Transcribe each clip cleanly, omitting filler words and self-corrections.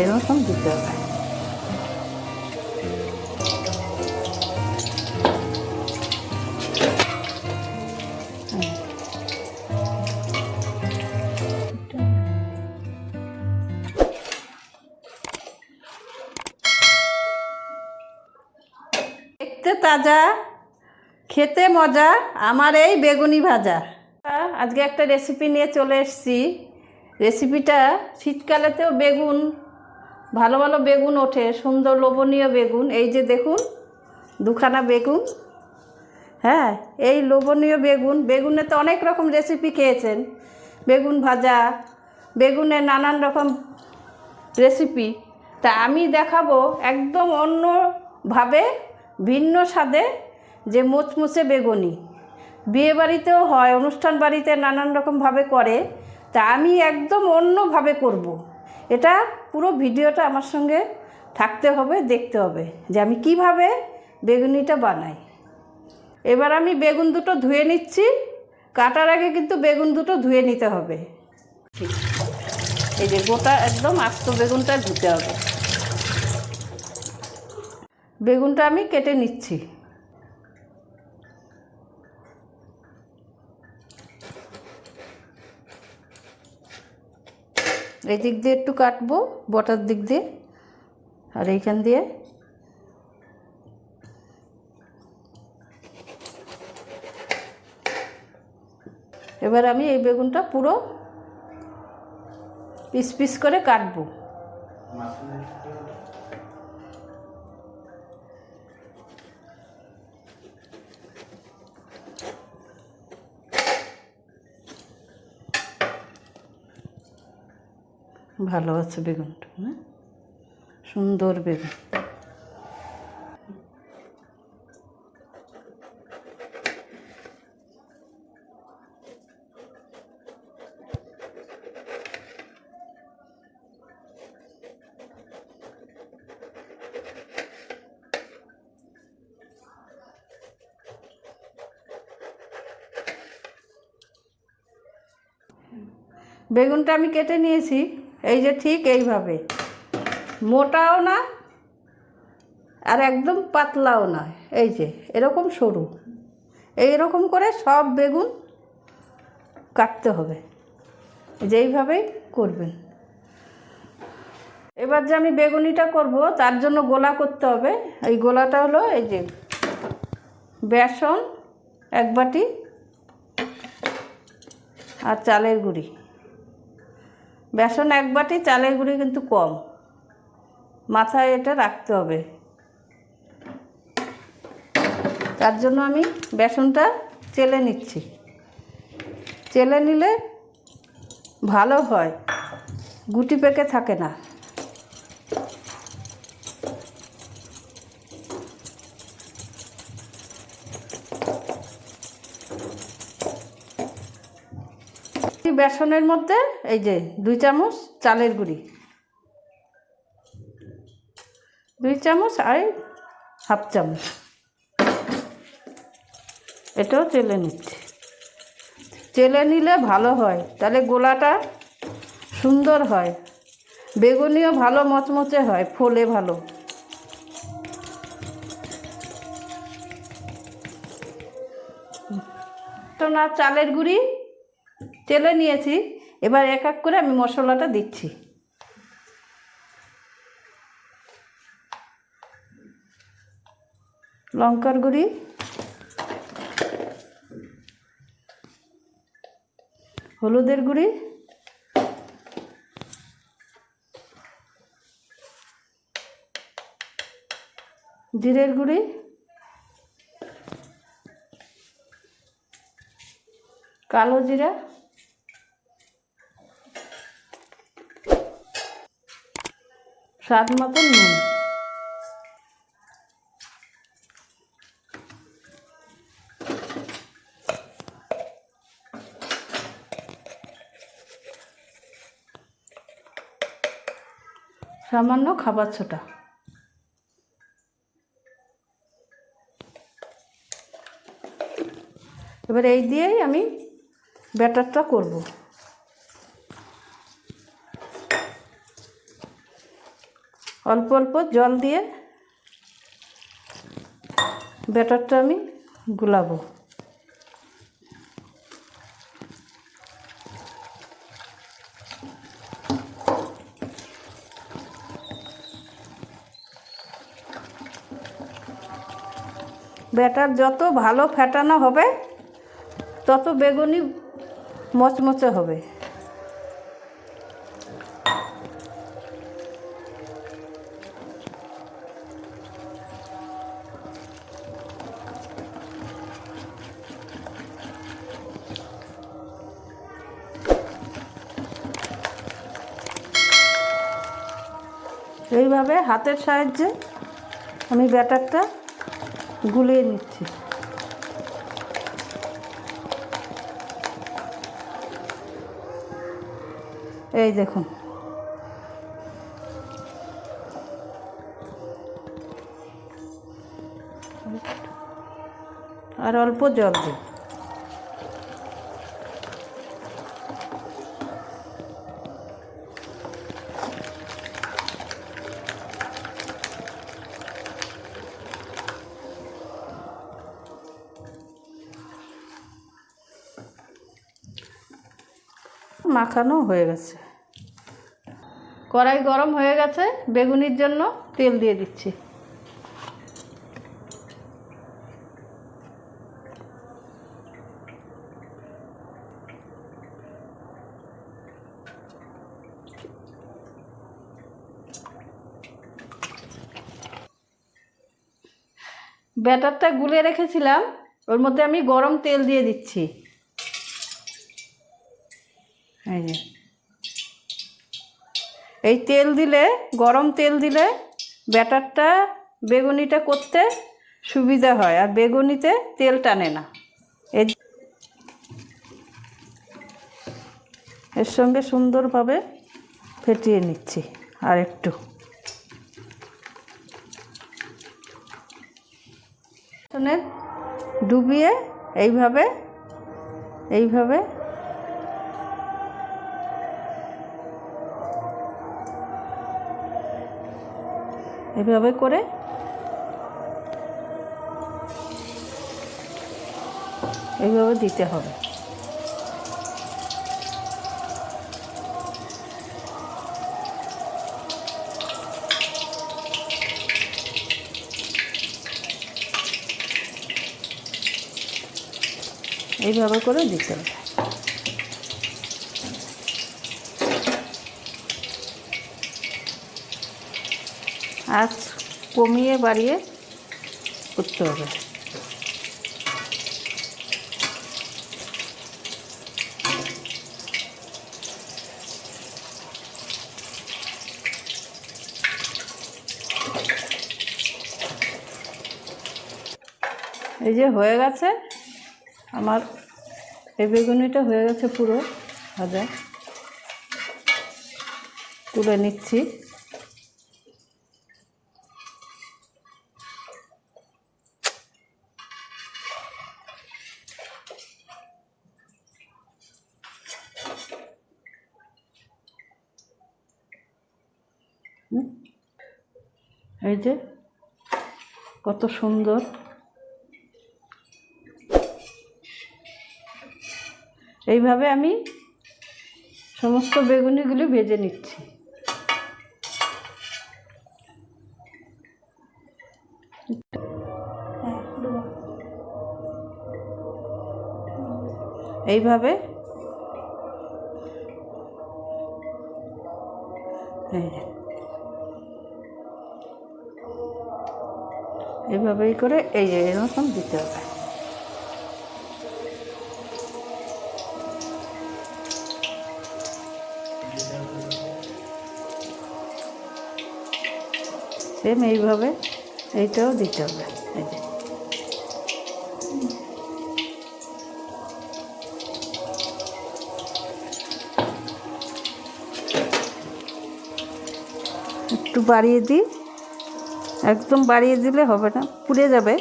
এরকম দিতে হবে। দেখতে তাজা, খেতে মজা আমার এই বেগুনি ভাজা। আজকে একটা রেসিপি নিয়ে চলে এসেছি। রেসিপিটা শীতকালেতেও বেগুন, ভালো ভালো বেগুন ওঠে, সুন্দর লোভনীয় বেগুন। এই যে দেখুন দুখানা বেগুন। হ্যাঁ, এই লোভনীয় বেগুন, বেগুনে তো অনেক রকম রেসিপি খেয়েছেন, বেগুন ভাজা, বেগুনের নানান রকম রেসিপি। তা আমি দেখাবো একদম অন্যভাবে, ভিন্ন স্বাদে, যে মুচমুচে বেগুনি। বিয়েবাড়িতেও হয়, অনুষ্ঠান বাড়িতে নানান রকমভাবে করে। তা আমি একদম অন্যভাবে করব। এটা পুরো ভিডিওটা আমার সঙ্গে থাকতে হবে, দেখতে হবে যে আমি কিভাবে বেগুনিটা বানাই। এবার আমি বেগুন দুটো ধুয়ে নিচ্ছি। কাটার আগে কিন্তু বেগুন দুটো ধুয়ে নিতে হবে। এই যে গোটা একদম আস্ত বেগুনটা ধুতে হবে। বেগুনটা আমি কেটে নিচ্ছি। এই দিক দিয়ে একটু কাটবো, বটার দিক দিয়ে, আর এইখান দিয়ে এবার আমি এই বেগুনটা পুরো পিস পিস করে কাটবো। ভালো আছে বেগুনটা, হ্যাঁ, সুন্দর বেগুন। বেগুনটা আমি কেটে নিয়েছি, এই যে ঠিক এইভাবে, মোটাও না আর একদম পাতলাও না, এই যে এরকম সরু, এইরকম করে সব বেগুন কাটতে হবে, যেইভাবেই করবেন। এবার যে আমি বেগুনিটা করব তার জন্য গোলা করতে হবে। এই গোলাটা হলো এই যে বেসন 1 বাটি আর চালের গুঁড়ি। বেসন 1 বাটি, চালের গুঁড়ি কিন্তু কম, মাথায় এটা রাখতে হবে। তার জন্য আমি বেসনটা চেলে নিচ্ছি। চেলে নিলে ভালো হয়, গুটি পেকে থাকে না। বেসনের মধ্যে এই যে 2 চামচ চালের গুঁড়ি, 2 চামচ আর 1/2 চামচ, এটাও চেলে নিচ্ছি। চেলে নিলে ভালো হয়, তাহলে গোলাটা সুন্দর হয়, বেগুনিও ভালো মচমচে হয়, ফোলে ভালো। তো না, চালের গুঁড়ি চেলে নিয়েছি। এবার এক এক করে আমি মশলাটা দিচ্ছি। লঙ্কার গুঁড়ি, হলুদের গুঁড়ি, জিরের গুঁড়ি, কালো জিরা, স্বাদ মতো নুন। সামান্য খাবার সোডা। এবার এই দিয়েই আমি ব্যাটারটা করব। অল্প অল্প জল দিয়ে ব্যাটারটা আমি গুলাবো। ব্যাটার যত ভালো ফেটানো হবে তত বেগুনি মচমচে হবে। এইভাবে হাতের সাহায্যে আমি ব্যাটারটা গুলিয়ে নিচ্ছি। এই দেখুন, আর অল্প জল দিই। মাখানো হয়ে গেছে। কড়াই গরম হয়ে গেছে, বেগুনির জন্য তেল দিয়ে দিচ্ছি। ব্যাটারটা গুলে রেখেছিলাম, ওর মধ্যে আমি গরম তেল দিয়ে দিচ্ছি। এই তেল দিলে, গরম তেল দিলে ব্যাটারটা বেগুনিটা করতে সুবিধা হয়, আর বেগুনিতে তেল টানে না। এর সঙ্গে সুন্দরভাবে ফেটিয়ে নিচ্ছি আর একটু। ডুবিয়ে এইভাবে এইভাবে এভাবে করে এইভাবে দিতে হবে। এইভাবে করে দিতে হবে। আঁচ কমিয়ে বাড়িয়ে করতে হবে। এই যে হয়ে গেছে আমার, এই বেগুনিটা হয়ে গেছে পুরো ভাজা। তুলে নিচ্ছি। এই যে কত সুন্দর। এইভাবে আমি সমস্ত বেগুনিগুলি ভেজে নিচ্ছি। এইভাবে এইভাবেই করে এই যে এরকম দিতে হবে। সেম এইভাবে এইটাও দিতে হবে। এই যে একটু বাড়িয়ে দিই, একদম বাড়িয়ে দিলে হবে না, পুড়ে যাবে।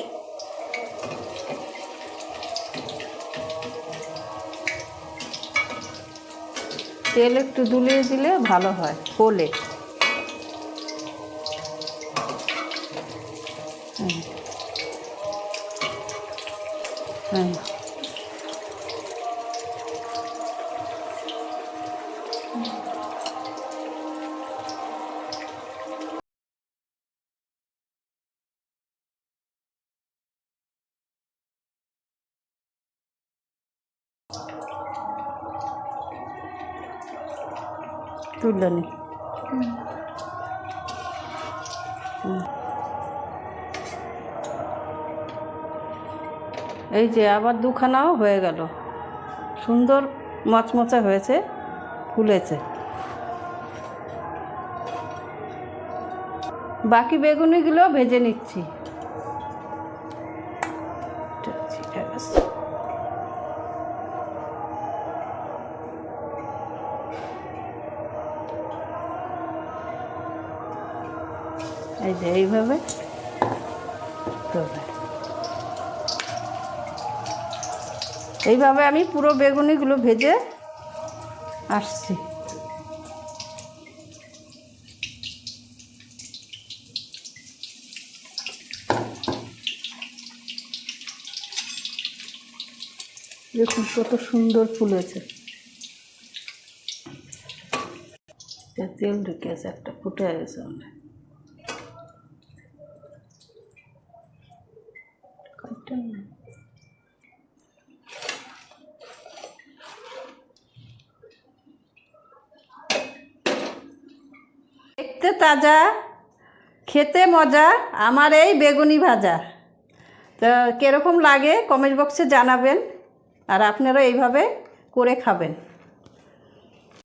তেল একটু দুলিয়ে দিলে ভালো হয়, পোলে। হ্যাঁ, তুলে নি। এই যে আবার দুখানাও হয়ে গেল, সুন্দর মচমচে হয়েছে, ফুলেছে। বাকি বেগুনিগুলো ভেজে নিচ্ছি। ঠিক আছে, এই যে এইভাবে এইভাবে আমি পুরো বেগুনিগুলো ভেজে আসছি। দেখুন কত সুন্দর ফুলেছে। তেল ঢুকে আছে, একটা ফুটে গেছে অনেক। দেখতে তাজা, খেতে মজা আমার এই বেগুনি ভাজা। তো কীরকম লাগে কমেন্ট বক্সে জানাবেন, আর আপনারা এইভাবে করে খাবেন।